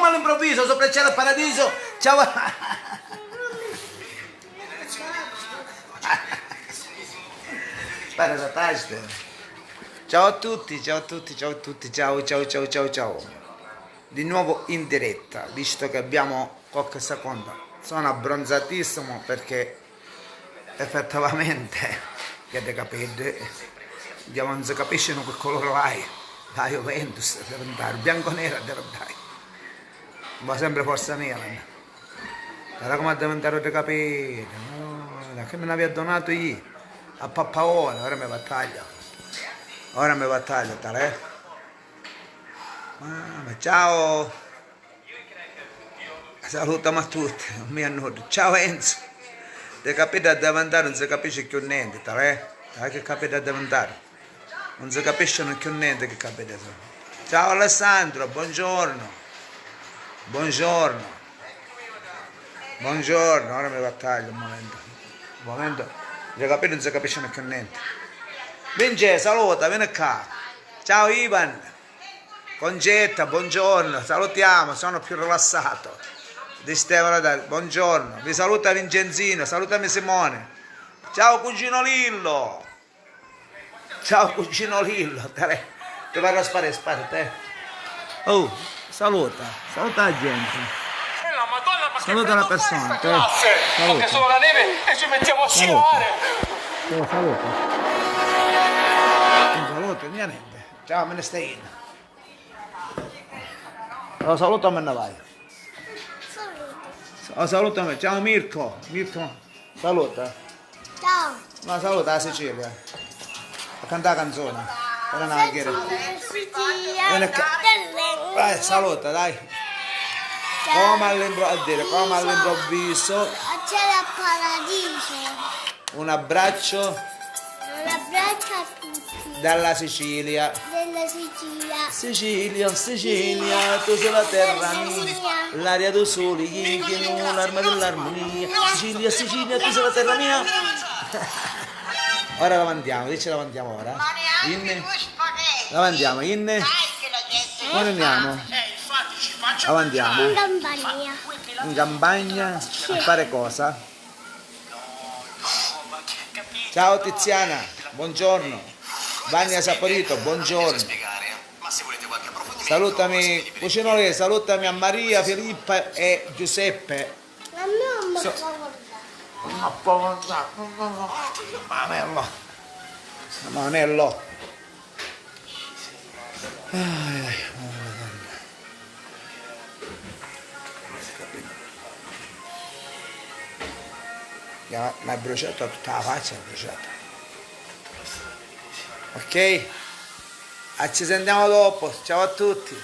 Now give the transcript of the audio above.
Boom all'improvviso, sopra il cielo al paradiso. Ciao. Spara la testa. Ciao a tutti, ciao a tutti, ciao a tutti, ciao, ciao, ciao, ciao, ciao. Di nuovo in diretta, visto che abbiamo qualche secondo. Sono abbronzatissimo perché effettivamente, che capite, non si capisce che colore hai. La Juventus deve andare, bianco-nera deve andare. Ma sempre forza Milan. Era come deve andare di capire. No, che me ne aveva donato io a Pappaone, ora mi battaglia. Ora mi battaglia, tale. Ma ciao. Salutiamo a tutti, mi annudo. Ciao Enzo. Ti capite dove andare, non si capisce più niente, tale. Che capite dove andare? Non si capisce più niente che capite. Ciao Alessandro, buongiorno. Buongiorno. Buongiorno, ora mi battaglio un momento. Un momento. Ti capite, non si capisce più niente. Vince, saluta, vieni qua. Ciao Ivan. Concetta, buongiorno, salutiamo, sono più rilassato. Di Stefano, buongiorno. Vi saluta Vincenzino, salutami Simone. Ciao cugino Lillo. Ciao cugino Lillo. Ti parlo a spare te. Oh, saluta la gente. Saluta la persona. Saluta solo la neve e ci mettiamo a scivolare. Saluta. Saluta, niente. Ciao, me ne stai in. Lo saluto a me ne vai. Saluta me. Ciao Mirko. Mirko, saluta. Ciao. No, saluta la Sicilia. A cantare la canzone. Per una chiara. Vai, saluta, dai. Come all'improvviso. C'è il paradiso. Un abbraccio Un abbraccio a tutti. dalla Sicilia. Della Sicilia. Sicilia, Sicilia, tu sei la terra mia, l'aria tu soli, gli inchino, l'arma dell'armonia. Sicilia, Sicilia, tu sei la terra mia. Ora la mandiamo, dice la mandiamo ora. Inne. La mandiamo, Inne. Dove andiamo? La mandiamo. In compagnia. In campagna a fare cosa? Ciao Tiziana, buongiorno. Vania Saporito, buongiorno. Salutami, cucinole, salutami a Maria, Filippa e Giuseppe. A me non mi fa guardare. Manello. Manello. Ma è bruciato tutta la faccia, è bruciata. Ok? Ci sentiamo dopo, ciao a tutti.